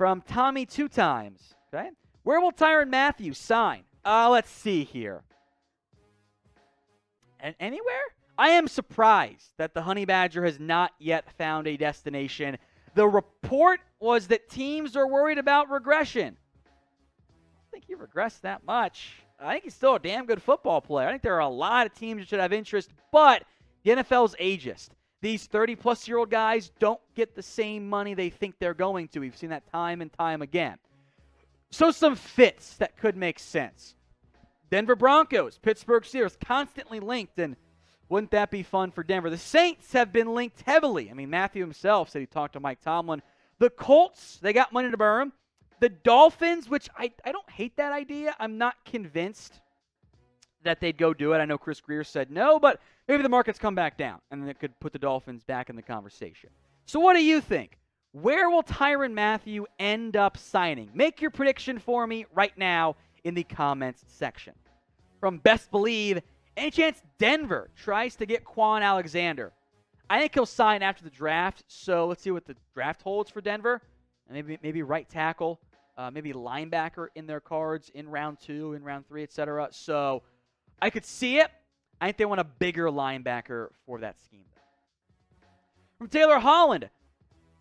From Tommy 2 times. Okay. Where will Tyrann Mathieu sign? Let's see here. And anywhere? I am surprised that the Honey Badger has not yet found a destination. The report was that teams are worried about regression. I don't think he regressed that much. I think he's still a damn good football player. I think there are a lot of teams that should have interest, but the NFL's ageist. These 30-plus-year-old guys don't get the same money they think they're going to. We've seen that time and time again. So some fits that could make sense. Denver Broncos, Pittsburgh Steelers, constantly linked, and wouldn't that be fun for Denver? The Saints have been linked heavily. I mean, Mathieu himself said he talked to Mike Tomlin. The Colts, they got money to burn. The Dolphins, which I don't hate that idea. I'm not convinced that they'd go do it. I know Chris Greer said no, but maybe the markets come back down, and then it could put the Dolphins back in the conversation. So what do you think? Where will Tyrann Mathieu end up signing? Make your prediction for me right now in the comments section. From Best Believe, any chance Denver tries to get Kwon Alexander? I think he'll sign after the draft, so let's see what the draft holds for Denver. And maybe right tackle, maybe linebacker in their cards in round 2, in round 3, etc. So I could see it. I think they want a bigger linebacker for that scheme, though. From Taylor Holland,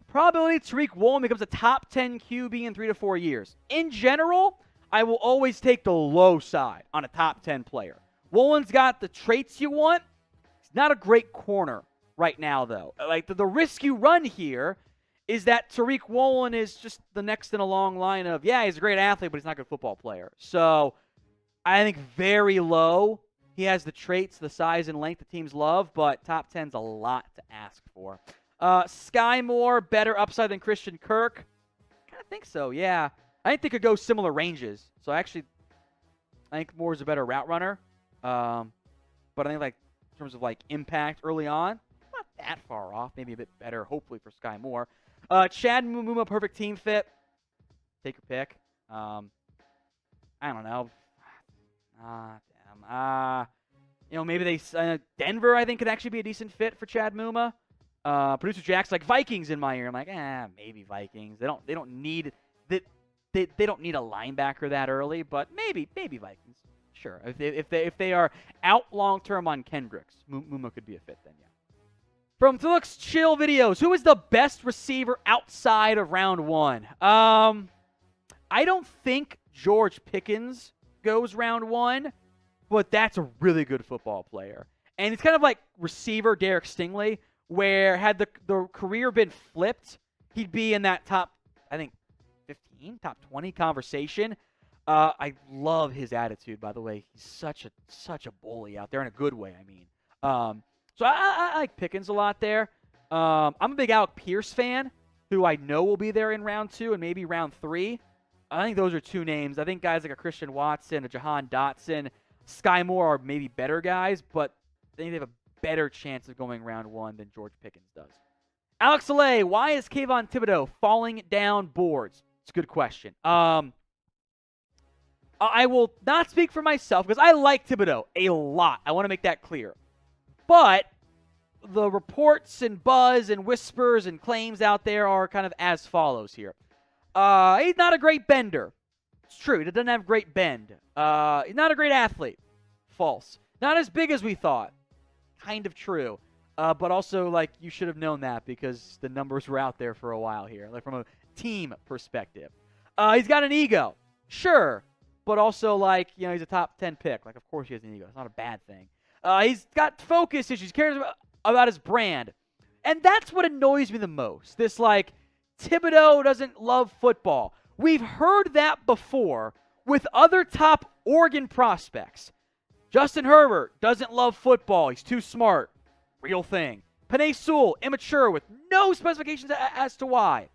probability Tariq Woolen becomes a top 10 QB in 3 to 4 years. In general, I will always take the low side on a top 10 player. Woolen's got the traits you want. He's not a great corner right now, though. Like the risk you run here is that Tariq Woolen is just the next in a long line of, yeah, he's a great athlete, but he's not a good football player. So I think very low. He has the traits, the size and length the teams love, but top 10's a lot to ask for. Sky Moore, better upside than Christian Kirk? I kind of think so, yeah. I think they could go similar ranges. So I think Moore's a better route runner. But I think like in terms of like impact early on, not that far off. Maybe a bit better, hopefully, for Sky Moore. Chad Muma, perfect team fit. Take your pick. I don't know. Maybe Denver, I think, could actually be a decent fit for Chad Muma. Producer Jack's like Vikings in my ear. I'm like, maybe Vikings. They don't need that. They don't need a linebacker that early, but maybe Vikings. Sure, if they are out long term on Kendricks, Muma could be a fit then. Yeah. From Felix Chill Videos, who is the best receiver outside of round 1? I don't think George Pickens goes round 1, but that's a really good football player. And it's kind of like receiver Derek Stingley, where had the career been flipped, he'd be in that top, I think, 15, top 20 conversation. I love his attitude, by the way. He's such a bully out there in a good way, I mean. So I like Pickens a lot there. I'm a big Alec Pierce fan, who I know will be there in round 2 and maybe round 3. I think those are 2 names. I think guys like a Christian Watson, a Jahan Dotson, Sky Moore are maybe better guys, but I think they have a better chance of going round 1 than George Pickens does. Alex Alay, why is Kayvon Thibodeaux falling down boards? It's a good question. I will not speak for myself because I like Thibodeaux a lot. I want to make that clear. But the reports and buzz and whispers and claims out there are kind of as follows here. He's not a great bender. It's true. He doesn't have great bend. He's not a great athlete. False. Not as big as we thought. Kind of true. But also, like, you should have known that because the numbers were out there for a while here, like from a team perspective. He's got an ego. Sure. But also, like, he's a top 10 pick. Like, of course he has an ego. It's not a bad thing. He's got focus issues. He cares about his brand. And that's what annoys me the most. This, like, Thibodeaux doesn't love football. We've heard that before with other top Oregon prospects. Justin Herbert doesn't love football. He's too smart. Real thing. Penei Sewell, immature with no specifications as to why.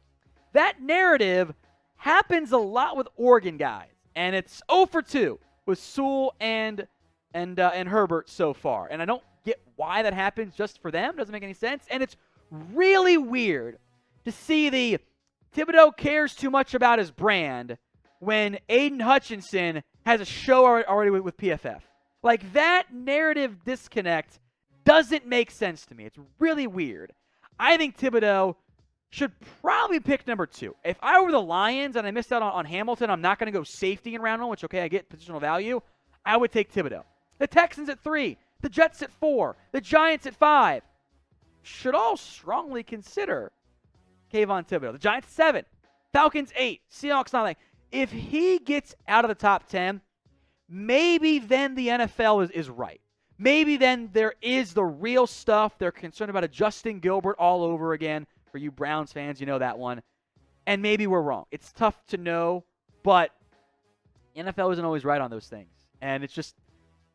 That narrative happens a lot with Oregon guys. And it's 0 for 2 with Sewell and Herbert so far. And I don't get why that happens just for them. Doesn't make any sense. And it's really weird to see the Thibodeaux cares too much about his brand when Aiden Hutchinson has a show already with PFF. Like, that narrative disconnect doesn't make sense to me. It's really weird. I think Thibodeaux should probably pick number 2. If I were the Lions and I missed out on Hamilton, I'm not going to go safety in round 1, which, okay, I get positional value. I would take Thibodeaux. The Texans at 3. The Jets at 4. The Giants at 5. Should all strongly consider Kayvon Thibodeaux. The Giants 7. Falcons 8. Seahawks 9. If he gets out of the top 10, maybe then the NFL is right. Maybe then there is the real stuff. They're concerned about a Justin Gilbert all over again. For you Browns fans, you know that one. And maybe we're wrong. It's tough to know, but NFL isn't always right on those things. And it's just,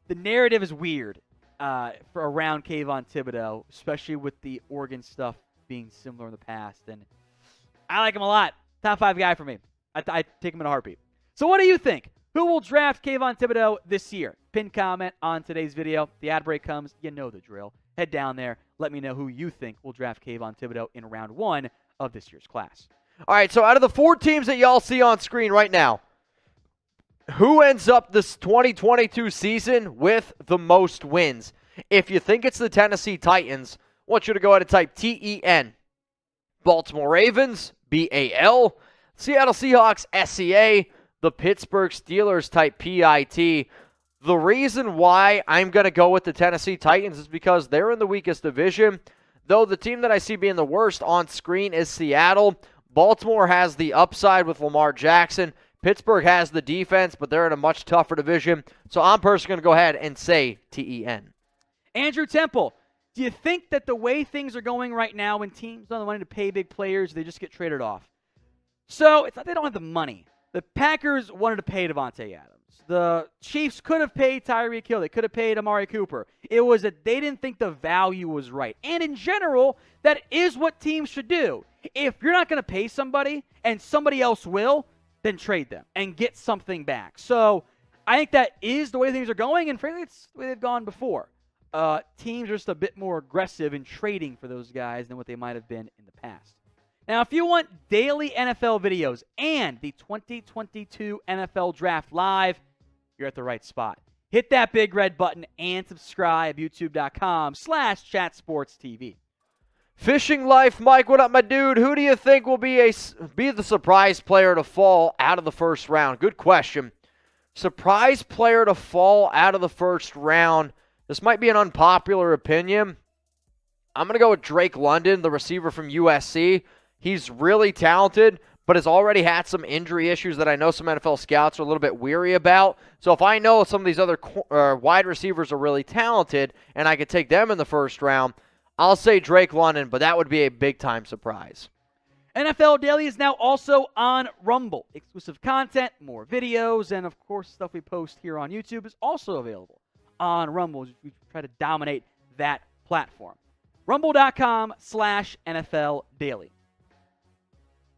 the narrative is weird for around Kayvon Thibodeaux, especially with the Oregon stuff being similar in the past. And I like him a lot. Top 5 guy for me. I take him in a heartbeat. So what do you think? Who will draft Kayvon Thibodeaux this year? Pin comment on today's video. The ad break comes. You know the drill. Head down there. Let me know who you think will draft Kayvon Thibodeaux in round 1 of this year's class. All right, so out of the 4 teams that y'all see on screen right now, who ends up this 2022 season with the most wins? If you think it's the Tennessee Titans, I want you to go ahead and type TEN. Baltimore Ravens, BAL. Seattle Seahawks, SEA. The Pittsburgh Steelers, type PIT. The reason why I'm going to go with the Tennessee Titans is because they're in the weakest division. Though the team that I see being the worst on screen is Seattle. Baltimore has the upside with Lamar Jackson. Pittsburgh has the defense, but they're in a much tougher division. So I'm personally going to go ahead and say TEN. Andrew Temple, do you think that the way things are going right now when teams don't have the money to pay big players, they just get traded off? So it's not they don't have the money. The Packers wanted to pay Devontae Adams. The Chiefs could have paid Tyreek Hill. They could have paid Amari Cooper. It was that they didn't think the value was right. And in general, that is what teams should do. If you're not going to pay somebody and somebody else will, then trade them and get something back. So I think that is the way things are going, and frankly, it's the way they've gone before. Teams are just a bit more aggressive in trading for those guys than what they might have been in the past. Now, if you want daily NFL videos and the 2022 NFL Draft Live, you're at the right spot. Hit that big red button and subscribe, youtube.com/chatsportstv. Fishing Life, Mike, what up, my dude? Who do you think will be the surprise player to fall out of the first round? Good question. Surprise player to fall out of the first round. This might be an unpopular opinion. I'm going to go with Drake London, the receiver from USC. He's really talented, but has already had some injury issues that I know some NFL scouts are a little bit weary about. So if I know some of these other wide receivers are really talented and I could take them in the first round, I'll say Drake London, but that would be a big-time surprise. NFL Daily is now also on Rumble. Exclusive content, more videos, and of course stuff we post here on YouTube is also available on Rumble. We try to dominate that platform. Rumble.com/NFL Daily.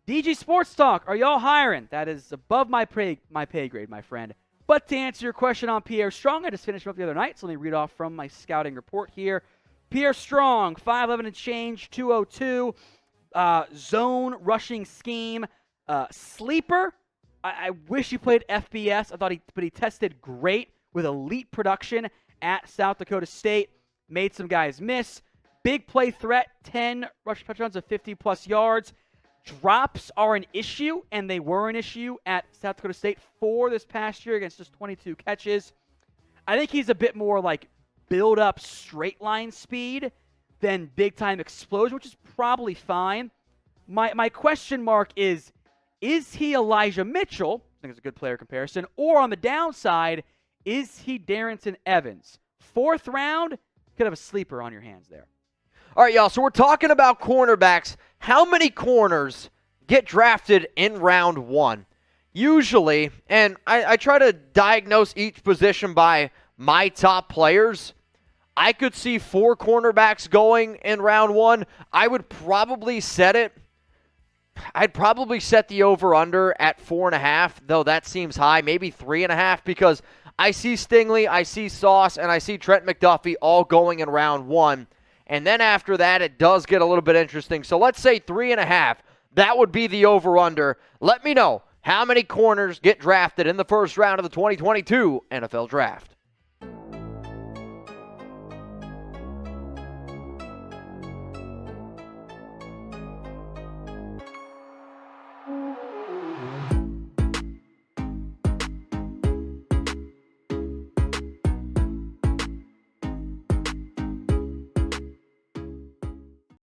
DG Sports Talk, are y'all hiring? That is above my pay grade, my friend. But to answer your question on Pierre Strong, I just finished him up the other night, so let me read off from my scouting report here. Pierre Strong, 5'11" and change, 202. Zone rushing scheme. Sleeper. I wish he played FBS. But he tested great with elite production at South Dakota State. Made some guys miss. Big play threat, 10 rush touchdowns of 50-plus yards. Drops are an issue, and they were an issue at South Dakota State 4 this past year against just 22 catches. I think he's a bit more like build-up straight line speed than big-time explosion, which is probably fine. My question mark is he Elijah Mitchell? I think it's a good player comparison. Or on the downside, is he Darrington Evans? 4th round, could have a sleeper on your hands there. All right, y'all, so we're talking about cornerbacks. How many corners get drafted in round 1? Usually, and I try to diagnose each position by my top players. I could see 4 cornerbacks going in round 1. I would probably set it. I'd probably set the over-under at 4.5, though that seems high. Maybe 3.5, because I see Stingley, I see Sauce, and I see Trent McDuffie all going in round 1. And then after that, it does get a little bit interesting. So let's say 3.5. That would be the over-under. Let me know how many corners get drafted in the first round of the 2022 NFL Draft.